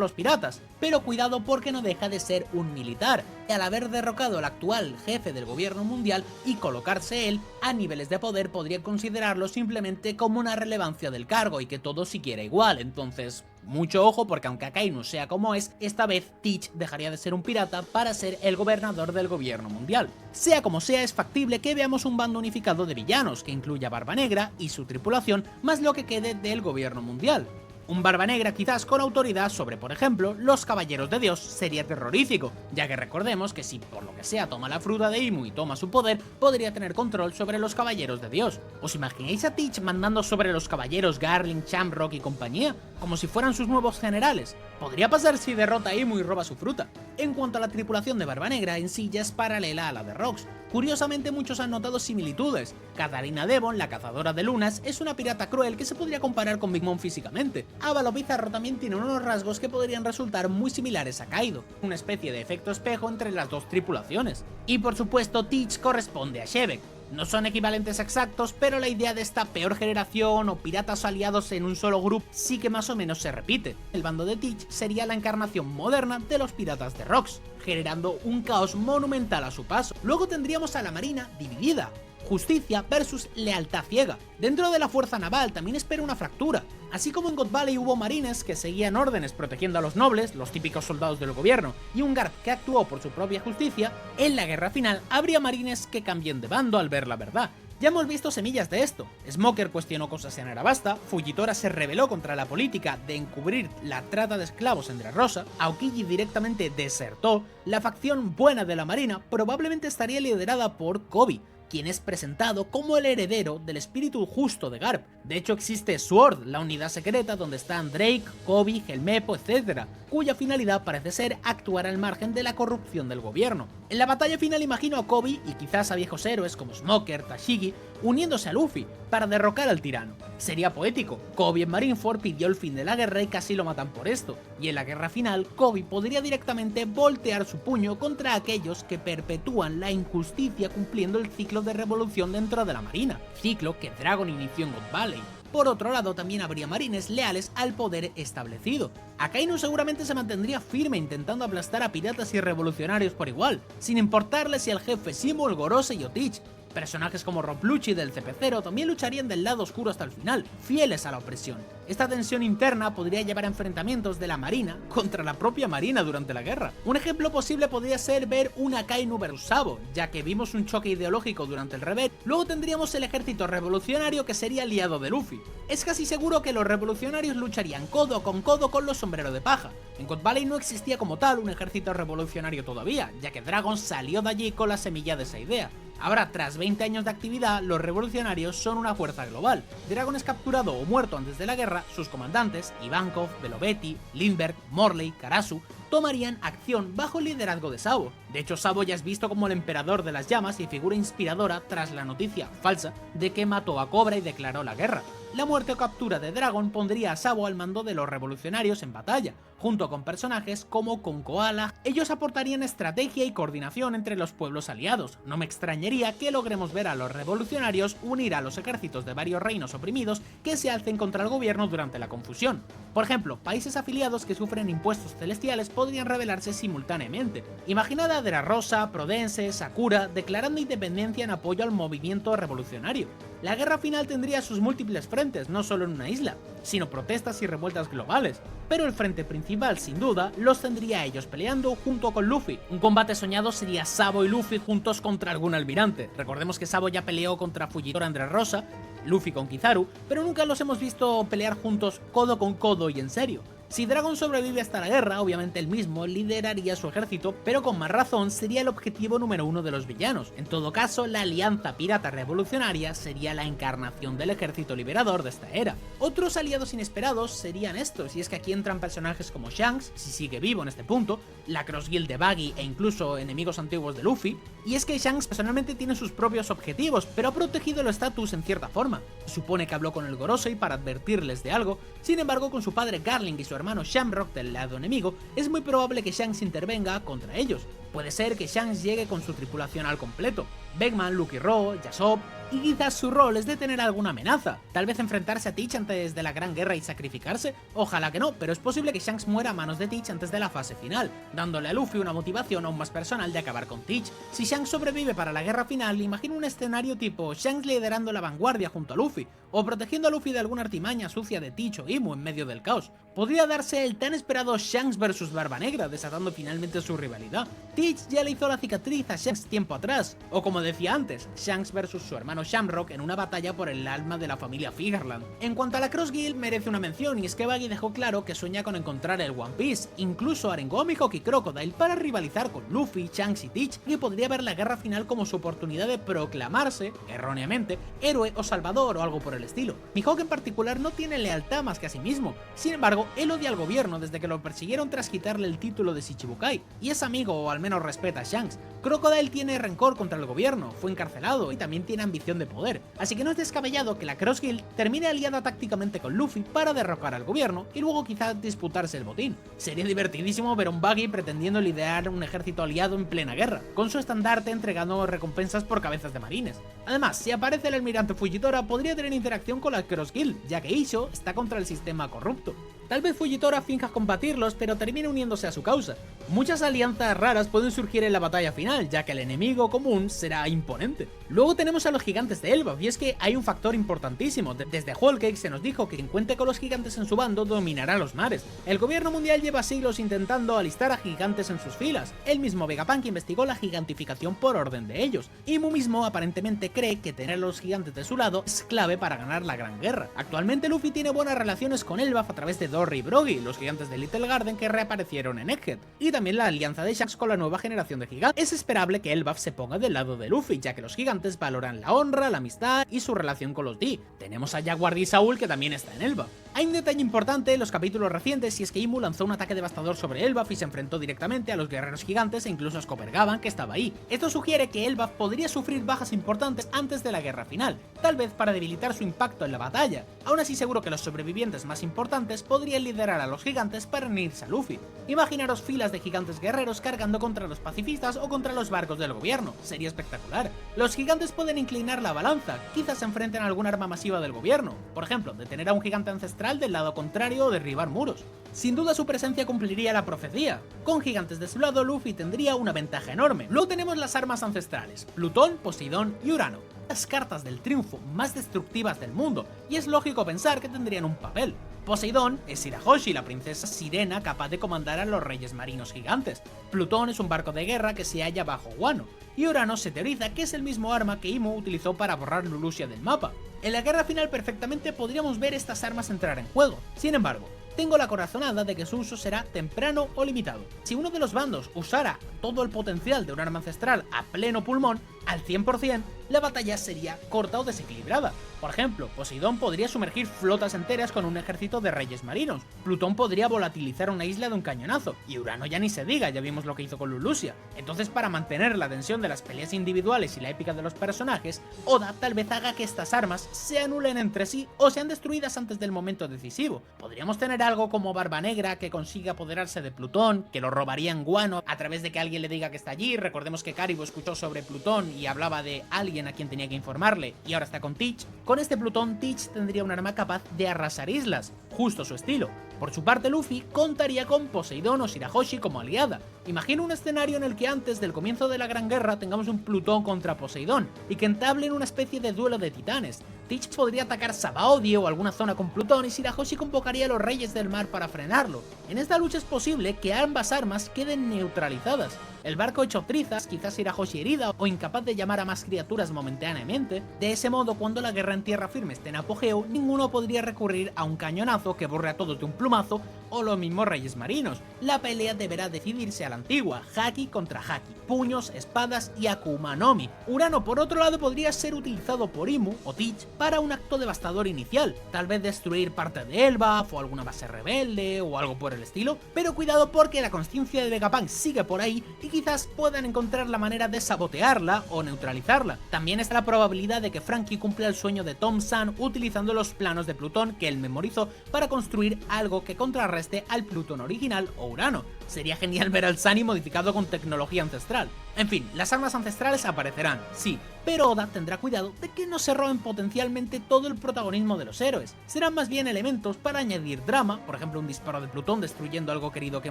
los piratas, pero cuidado porque no deja de ser un militar, y al haber derrocado al actual jefe del gobierno mundial y colocarse él a niveles de poder podría considerarlo simplemente como una relevancia del cargo y que todo siguiera igual, entonces mucho ojo porque aunque Akainu sea como es, esta vez Teach dejaría de ser un pirata para ser el gobernador del gobierno mundial. Sea como sea, es factible que veamos un bando unificado de villanos que incluya Barba Negra y su tripulación más lo que quede del gobierno mundial. Un Barba Negra quizás con autoridad sobre, por ejemplo, los Caballeros de Dios sería terrorífico, ya que recordemos que si por lo que sea toma la fruta de Imu y toma su poder, podría tener control sobre los Caballeros de Dios. ¿Os imagináis a Teach mandando sobre los caballeros Garling, Shamrock y compañía? Como si fueran sus nuevos generales. Podría pasar si derrota a Imu y roba su fruta. En cuanto a la tripulación de Barba Negra, en sí ya es paralela a la de Rox. Curiosamente muchos han notado similitudes. Katarina Devon, la cazadora de lunas, es una pirata cruel que se podría comparar con Big Mom físicamente. Ávalo Bizarro también tiene unos rasgos que podrían resultar muy similares a Kaido, una especie de efecto espejo entre las dos tripulaciones. Y por supuesto Teach corresponde a Shebek. No son equivalentes exactos, pero la idea de esta peor generación o piratas aliados en un solo grupo sí que más o menos se repite. El bando de Teach sería la encarnación moderna de los piratas de Rox, generando un caos monumental a su paso. Luego tendríamos a la marina dividida, justicia versus lealtad ciega. Dentro de la fuerza naval también espera una fractura. Así como en God Valley hubo marines que seguían órdenes protegiendo a los nobles, los típicos soldados del gobierno, y un guard que actuó por su propia justicia, en la guerra final habría marines que cambien de bando al ver la verdad. Ya hemos visto semillas de esto. Smoker cuestionó cosas en Arabasta, Fujitora se rebeló contra la política de encubrir la trata de esclavos en Dressrosa, Aokiji directamente desertó, la facción buena de la marina probablemente estaría liderada por Koby, quien es presentado como el heredero del espíritu justo de Garp. De hecho existe SWORD, la unidad secreta donde están Drake, Koby, Helmeppo, etc., cuya finalidad parece ser actuar al margen de la corrupción del gobierno. En la batalla final imagino a Koby y quizás a viejos héroes como Smoker, Tashigi, uniéndose a Luffy para derrocar al tirano. Sería poético, Koby en Marineford pidió el fin de la guerra y casi lo matan por esto, y en la guerra final Koby podría directamente voltear su puño contra aquellos que perpetúan la injusticia cumpliendo el ciclo de revolución dentro de la marina, ciclo que Dragon inició en God Valley. Por otro lado, también habría marines leales al poder establecido. Akainu seguramente se mantendría firme intentando aplastar a piratas y revolucionarios por igual, sin importarle si el jefe es Imu, Gorosei o Teach. Personajes como Rob Lucci del CP0 también lucharían del lado oscuro hasta el final, fieles a la opresión. Esta tensión interna podría llevar a enfrentamientos de la marina contra la propia marina durante la guerra. Un ejemplo posible podría ser ver un Akainu vs Sabo, ya que vimos un choque ideológico durante el Rebel. Luego tendríamos el ejército revolucionario que sería aliado de Luffy. Es casi seguro que los revolucionarios lucharían codo con los sombreros de paja. En God Valley no existía como tal un ejército revolucionario todavía, ya que Dragon salió de allí con la semilla de esa idea. Ahora, tras 20 años de actividad, los revolucionarios son una fuerza global. Dragon es capturado o muerto antes de la guerra, sus comandantes, Ivankov, Belovetti, Lindbergh, Morley, Karasu, tomarían acción bajo el liderazgo de Sabo. De hecho, Sabo ya es visto como el emperador de las llamas y figura inspiradora tras la noticia falsa de que mató a Cobra y declaró la guerra. La muerte o captura de Dragon pondría a Sabo al mando de los revolucionarios en batalla, junto con personajes como Kon Koala. Ellos aportarían estrategia y coordinación entre los pueblos aliados. No me extrañaría que logremos ver a los revolucionarios unir a los ejércitos de varios reinos oprimidos que se alcen contra el gobierno durante la confusión. Por ejemplo, países afiliados que sufren impuestos celestiales podrían rebelarse simultáneamente. Imaginad a Dressrosa, Prodense, Sakura declarando independencia en apoyo al movimiento revolucionario. La guerra final tendría sus múltiples frentes, no solo en una isla, sino protestas y revueltas globales, pero el frente principal, sin duda, los tendría ellos peleando junto con Luffy. Un combate soñado sería Sabo y Luffy juntos contra algún almirante. Recordemos que Sabo ya peleó contra Fujitora en Dressrosa, Luffy con Kizaru, pero nunca los hemos visto pelear juntos codo con codo y en serio. Si Dragon sobrevive hasta la guerra, obviamente él mismo lideraría su ejército, pero con más razón sería el objetivo número uno de los villanos. En todo caso, la Alianza Pirata Revolucionaria sería la encarnación del ejército liberador de esta era. Otros aliados inesperados serían estos, y es que aquí entran personajes como Shanks, si sigue vivo en este punto, la Cross Guild de Buggy e incluso enemigos antiguos de Luffy, y es que Shanks personalmente tiene sus propios objetivos, pero ha protegido el estatus en cierta forma. Se supone que habló con el Gorosei para advertirles de algo, sin embargo con su padre Garling y su hermano Shamrock del lado enemigo, es muy probable que Shanks intervenga contra ellos. Puede ser que Shanks llegue con su tripulación al completo, Beckman, Lucky Rowe, Yasop, y quizás su rol es detener alguna amenaza, tal vez enfrentarse a Teach antes de la Gran Guerra y sacrificarse, ojalá que no, pero es posible que Shanks muera a manos de Teach antes de la fase final, dándole a Luffy una motivación aún más personal de acabar con Teach. Si Shanks sobrevive para la guerra final, imagino un escenario tipo Shanks liderando la vanguardia junto a Luffy, o protegiendo a Luffy de alguna artimaña sucia de Teach o Imu en medio del caos. Podría darse el tan esperado Shanks vs Barba Negra, desatando finalmente su rivalidad. Teach ya le hizo la cicatriz a Shanks tiempo atrás, o como decía antes, Shanks vs su hermano Shamrock en una batalla por el alma de la familia Figarland. En cuanto a la Cross Guild, merece una mención, y es que Buggy dejó claro que sueña con encontrar el One Piece, incluso Arengomi, Hawk y Crocodile, para rivalizar con Luffy, Shanks y Teach, y podría ver la guerra final como su oportunidad de proclamarse, erróneamente, héroe o salvador o algo por el estilo. Mihawk en particular no tiene lealtad más que a sí mismo, sin embargo, él odia al gobierno desde que lo persiguieron tras quitarle el título de Shichibukai, y es amigo o al menos respeta a Shanks. Crocodile tiene rencor contra el gobierno, fue encarcelado y también tiene ambición de poder, así que no es descabellado que la Cross Guild termine aliada tácticamente con Luffy para derrocar al gobierno y luego quizás disputarse el botín. Sería divertidísimo ver a un Buggy pretendiendo liderar un ejército aliado en plena guerra, con su estandarte entregando recompensas por cabezas de marines. Además, si aparece el almirante Fujitora, podría tener interacción con la Cross Guild, ya que Issho está contra el sistema corrupto. Tal vez Fujitora finja combatirlos, pero termine uniéndose a su causa. Muchas alianzas raras pueden surgir en la batalla final, ya que el enemigo común será imponente. Luego tenemos a los gigantes de Elbaf, y es que hay un factor importantísimo. Desde Whole Cake se nos dijo que quien cuente con los gigantes en su bando dominará los mares. El gobierno mundial lleva siglos intentando alistar a gigantes en sus filas. El mismo Vegapunk investigó la gigantificación por orden de ellos, y Mu mismo aparentemente cree que tener a los gigantes de su lado es clave para ganar la Gran Guerra. Actualmente Luffy tiene buenas relaciones con Elbaf a través de Dory y Brogy, los gigantes de Little Garden que reaparecieron en Egghead, y también la alianza de Shanks con la nueva generación de gigantes. Es esperable que Elbaf se ponga del lado de Luffy, ya que los gigantes valoran la honra, la amistad y su relación con los D. Tenemos a Jaguar y Saul que también está en Elbaf. Hay un detalle importante en los capítulos recientes, y es que Imu lanzó un ataque devastador sobre Elbaf y se enfrentó directamente a los guerreros gigantes e incluso a Scopergavan, que estaba ahí. Esto sugiere que Elbaf podría sufrir bajas importantes antes de la guerra final, tal vez para debilitar su impacto en la batalla. Aún así, seguro que los sobrevivientes más importantes podrían liderar a los gigantes para unirse a Luffy. Imaginaros filas de gigantes guerreros cargando contra los pacifistas o contra los barcos del gobierno, sería espectacular. Los gigantes pueden inclinar la balanza, quizás se enfrenten a alguna arma masiva del gobierno, por ejemplo, detener a un gigante ancestral del lado contrario o derribar muros. Sin duda su presencia cumpliría la profecía. Con gigantes de su lado, Luffy tendría una ventaja enorme. Luego tenemos las armas ancestrales, Plutón, Poseidón y Urano, las cartas del triunfo más destructivas del mundo, y es lógico pensar que tendrían un papel. Poseidón es Shirahoshi, la princesa sirena capaz de comandar a los reyes marinos gigantes. Plutón es un barco de guerra que se halla bajo Wano, y Urano se teoriza que es el mismo arma que Imu utilizó para borrar Lulusia del mapa. En la guerra final perfectamente podríamos ver estas armas entrar en juego. Sin embargo, tengo la corazonada de que su uso será temprano o limitado. Si uno de los bandos usara todo el potencial de un arma ancestral a pleno pulmón, al 100%, la batalla sería corta o desequilibrada. Por ejemplo, Poseidón podría sumergir flotas enteras con un ejército de reyes marinos, Plutón podría volatilizar una isla de un cañonazo, y Urano ya ni se diga, ya vimos lo que hizo con Lulusia. Entonces, para mantener la tensión de las peleas individuales y la épica de los personajes, Oda tal vez haga que estas armas se anulen entre sí o sean destruidas antes del momento decisivo. Podríamos tener algo como Barba Negra que consiga apoderarse de Plutón, que lo robaría en Guano a través de que alguien le diga que está allí. Recordemos que Karibo escuchó sobre Plutón y hablaba de alguien a quien tenía que informarle, y ahora está con Teach. Con este Plutón, Teach tendría un arma capaz de arrasar islas, justo su estilo. Por su parte, Luffy contaría con Poseidón o Shirahoshi como aliada. Imagino un escenario en el que antes del comienzo de la Gran Guerra tengamos un Plutón contra Poseidón, y que entablen una especie de duelo de titanes. Teach podría atacar Sabaody o alguna zona con Plutón, y Shirahoshi convocaría a los Reyes del Mar para frenarlo. En esta lucha es posible que ambas armas queden neutralizadas. El barco hecho trizas, quizás Shirahoshi herida o incapaz de llamar a más criaturas momentáneamente. De ese modo, cuando la guerra en tierra firme esté en apogeo, ninguno podría recurrir a un cañonazo que borre a todos de un plumazo, o los mismos reyes marinos. La pelea deberá decidirse a la antigua, Haki contra Haki, puños, espadas y Akuma no Mi. Urano por otro lado podría ser utilizado por Imu o Teach para un acto devastador inicial, tal vez destruir parte de Elbaf o alguna base rebelde o algo por el estilo, pero cuidado porque la consciencia de Vegapunk sigue por ahí y quizás puedan encontrar la manera de sabotearla o neutralizarla. También está la probabilidad de que Franky cumpla el sueño de Tom San utilizando los planos de Plutón que él memorizó para construir algo que contrarreste al Plutón original o Urano. Sería genial ver al Sunny modificado con tecnología ancestral. En fin, las armas ancestrales aparecerán, sí, pero Oda tendrá cuidado de que no se roben potencialmente todo el protagonismo de los héroes. Serán más bien elementos para añadir drama, por ejemplo un disparo de Plutón destruyendo algo querido que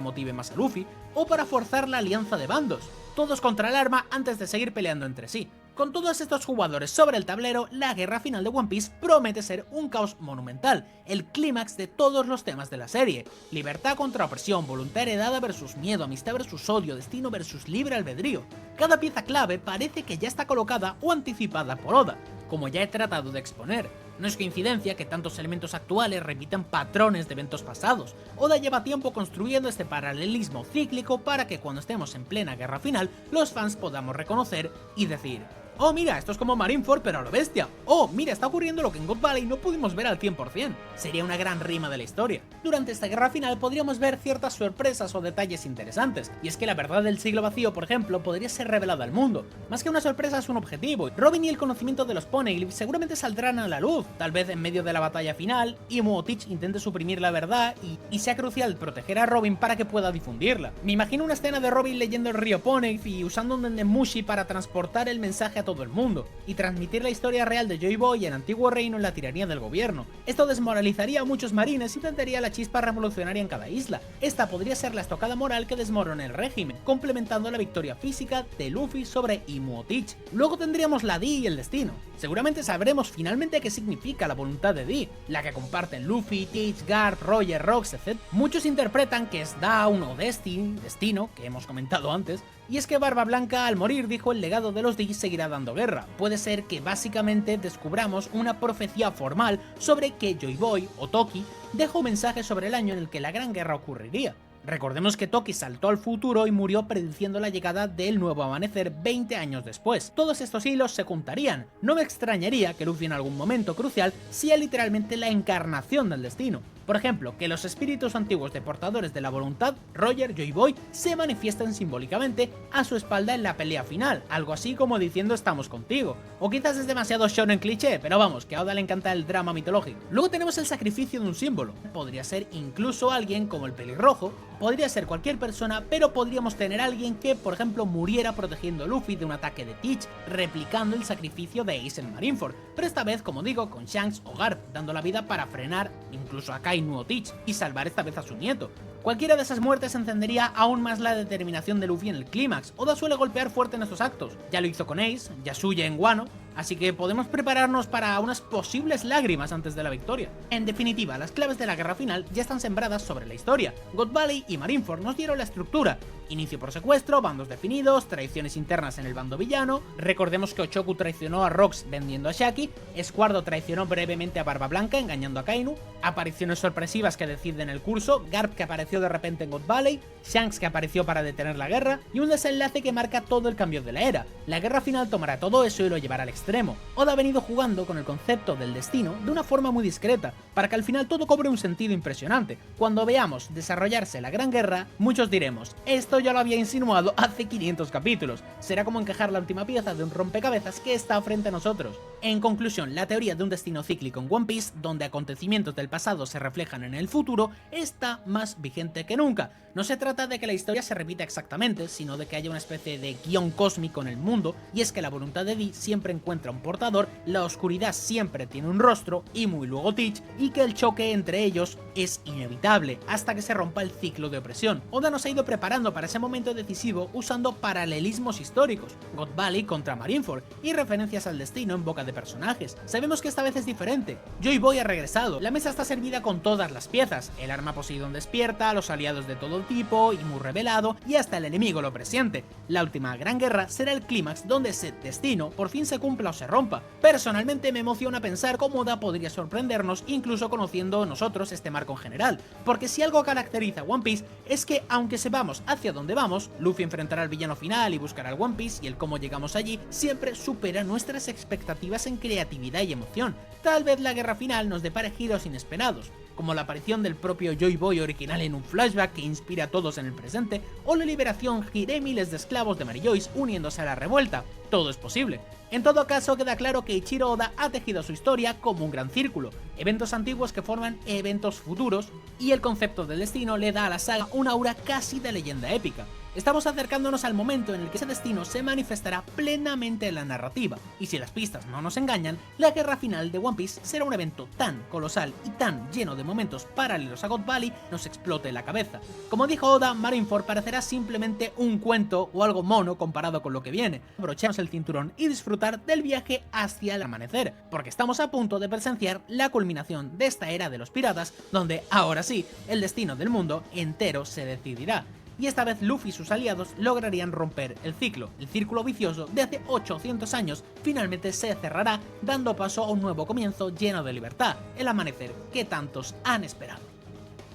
motive más a Luffy, o para forzar la alianza de bandos, todos contra el arma antes de seguir peleando entre sí. Con todos estos jugadores sobre el tablero, la guerra final de One Piece promete ser un caos monumental, el clímax de todos los temas de la serie. Libertad contra opresión, voluntad heredada versus miedo, amistad versus odio, destino versus libre albedrío. Cada pieza clave parece que ya está colocada o anticipada por Oda, como ya he tratado de exponer. No es coincidencia que tantos elementos actuales repitan patrones de eventos pasados. Oda lleva tiempo construyendo este paralelismo cíclico para que cuando estemos en plena guerra final, los fans podamos reconocer y decir: oh mira, esto es como Marineford pero a lo bestia. Oh mira, está ocurriendo lo que en God Valley no pudimos ver al 100%. Sería una gran rima de la historia. Durante esta guerra final podríamos ver ciertas sorpresas o detalles interesantes, y es que la verdad del siglo vacío, por ejemplo, podría ser revelada al mundo. Más que una sorpresa es un objetivo. Robin y el conocimiento de los Poneglyphs seguramente saldrán a la luz, tal vez en medio de la batalla final, Imu o Teach intente suprimir la verdad y sea crucial proteger a Robin para que pueda difundirla. Me imagino una escena de Robin leyendo el río Poneglyph y usando un Dendemushi para transportar el mensaje a todo el mundo y transmitir la historia real de Joy Boy y el antiguo reino en la tiranía del gobierno. Esto desmoralizaría a muchos marines y tendría la chispa revolucionaria en cada isla. Esta podría ser la estocada moral que desmorone el régimen, complementando la victoria física de Luffy sobre Imu o Teach. Luego tendríamos la Di y el destino. Seguramente sabremos finalmente qué significa la voluntad de Di, la que comparten Luffy, Teach, Garp, Roger, Rox, etc. Muchos interpretan que es Dawn o destino, que hemos comentado antes, y es que Barba Blanca al morir dijo: el legado de los Di seguirá dando guerra. Puede ser que básicamente descubramos una profecía formal sobre que Joy Boy o Toki dejó un mensaje sobre el año en el que la gran guerra ocurriría. Recordemos que Toki saltó al futuro y murió prediciendo la llegada del nuevo amanecer 20 años después. Todos estos hilos se juntarían. No me extrañaría que Luffy en algún momento crucial sea literalmente la encarnación del destino. Por ejemplo, que los espíritus antiguos de portadores de la voluntad, Roger, Joy Boy, se manifiesten simbólicamente a su espalda en la pelea final, algo así como diciendo estamos contigo. O quizás es demasiado shonen cliché, pero vamos, que a Oda le encanta el drama mitológico. Luego tenemos el sacrificio de un símbolo. Podría ser incluso alguien como el pelirrojo, podría ser cualquier persona, pero podríamos tener a alguien que, por ejemplo, muriera protegiendo a Luffy de un ataque de Teach, replicando el sacrificio de Ace en Marineford, pero esta vez, como digo, con Shanks o Garp, dando la vida para frenar incluso a Kainu o Teach y salvar esta vez a su nieto. Cualquiera de esas muertes encendería aún más la determinación de Luffy en el clímax. Oda suele golpear fuerte en estos actos, ya lo hizo con Ace, Yasuya en Wano, así que podemos prepararnos para unas posibles lágrimas antes de la victoria. En definitiva, las claves de la guerra final ya están sembradas sobre la historia. God Valley y Marineford nos dieron la estructura: inicio por secuestro, bandos definidos, traiciones internas en el bando villano. Recordemos que Ochoku traicionó a Rox vendiendo a Shaki, Escuardo traicionó brevemente a Barba Blanca engañando a Kainu, apariciones sorpresivas que deciden el curso, Garp que apareció de repente en God Valley, Shanks que apareció para detener la guerra, y un desenlace que marca todo el cambio de la era. La guerra final tomará todo eso y lo llevará al extremo. Oda ha venido jugando con el concepto del destino de una forma muy discreta, para que al final todo cobre un sentido impresionante. Cuando veamos desarrollarse la gran guerra, muchos diremos: esto ya lo había insinuado hace 500 capítulos. Será como encajar la última pieza de un rompecabezas que está frente a nosotros. En conclusión, la teoría de un destino cíclico en One Piece, donde acontecimientos del pasado se reflejan en el futuro, está más vigente que nunca. No se trata de que la historia se repita exactamente, sino de que haya una especie de guión cósmico en el mundo, y es que la voluntad de Di siempre encuentra un portador, la oscuridad siempre tiene un rostro, Imu y luego Teach, y que el choque entre ellos es inevitable, hasta que se rompa el ciclo de opresión. Oda nos ha ido preparando para ese momento decisivo usando paralelismos históricos, God Valley contra Marineford, y referencias al destino en boca de de personajes. Sabemos que esta vez es diferente. Joy Boy ha regresado, la mesa está servida con todas las piezas, el arma Poseidón despierta, los aliados de todo tipo, Imu revelado y hasta el enemigo lo presiente. La última gran guerra será el clímax donde ese destino por fin se cumpla o se rompa. Personalmente me emociona pensar cómo Oda podría sorprendernos incluso conociendo nosotros este marco en general, porque si algo caracteriza a One Piece es que aunque sepamos hacia dónde vamos, Luffy enfrentará al villano final y buscará al One Piece y el cómo llegamos allí siempre supera nuestras expectativas en creatividad y emoción. Tal vez la guerra final nos depare giros inesperados, como la aparición del propio Joy Boy original en un flashback que inspira a todos en el presente, o la liberación de miles de esclavos de Mary Joyce uniéndose a la revuelta. Todo es posible. En todo caso, queda claro que Eiichiro Oda ha tejido su historia como un gran círculo, eventos antiguos que forman eventos futuros, y el concepto del destino le da a la saga una aura casi de leyenda épica. Estamos acercándonos al momento en el que ese destino se manifestará plenamente en la narrativa, y si las pistas no nos engañan, la guerra final de One Piece será un evento tan colosal y tan lleno de momentos paralelos a God Valley nos explote la cabeza. Como dijo Oda, Marineford parecerá simplemente un cuento o algo mono comparado con lo que viene. Abrochemos el cinturón y disfrutar del viaje hacia el amanecer, porque estamos a punto de presenciar la culminación de esta era de los piratas, donde ahora sí, el destino del mundo entero se decidirá. Y esta vez Luffy y sus aliados lograrían romper el círculo vicioso de hace 800 años finalmente se cerrará, dando paso a un nuevo comienzo lleno de libertad, el amanecer que tantos han esperado.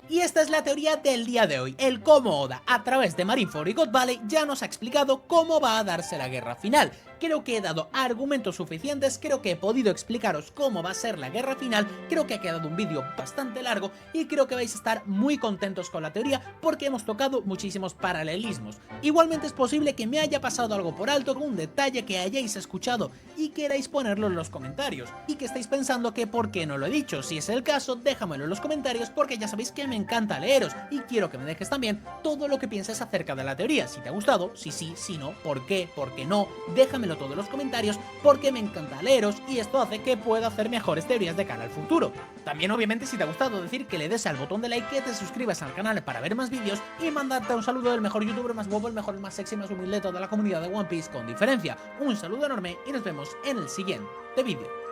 Y esta es la teoría del día de hoy, el cómo Oda, a través de Marineford y God Valley, ya nos ha explicado cómo va a darse la guerra final. Creo que he dado argumentos suficientes, creo que he podido explicaros cómo va a ser la guerra final, creo que ha quedado un vídeo bastante largo y creo que vais a estar muy contentos con la teoría porque hemos tocado muchísimos paralelismos. Igualmente es posible que me haya pasado algo por alto, un detalle que hayáis escuchado y queráis ponerlo en los comentarios, y que estáis pensando que por qué no lo he dicho. Si es el caso, déjamelo en los comentarios porque ya sabéis que me encanta leeros y quiero que me dejes también todo lo que pienses acerca de la teoría, si te ha gustado, si sí, si no, por qué no, déjamelo todo en los comentarios porque me encanta leeros y esto hace que pueda hacer mejores teorías de cara al futuro. También obviamente si te ha gustado decir que le des al botón de like, que te suscribas al canal para ver más vídeos y mandarte un saludo del mejor youtuber más guapo, el mejor, el más sexy, más humilde de toda la comunidad de One Piece con diferencia. Un saludo enorme y nos vemos en el siguiente vídeo.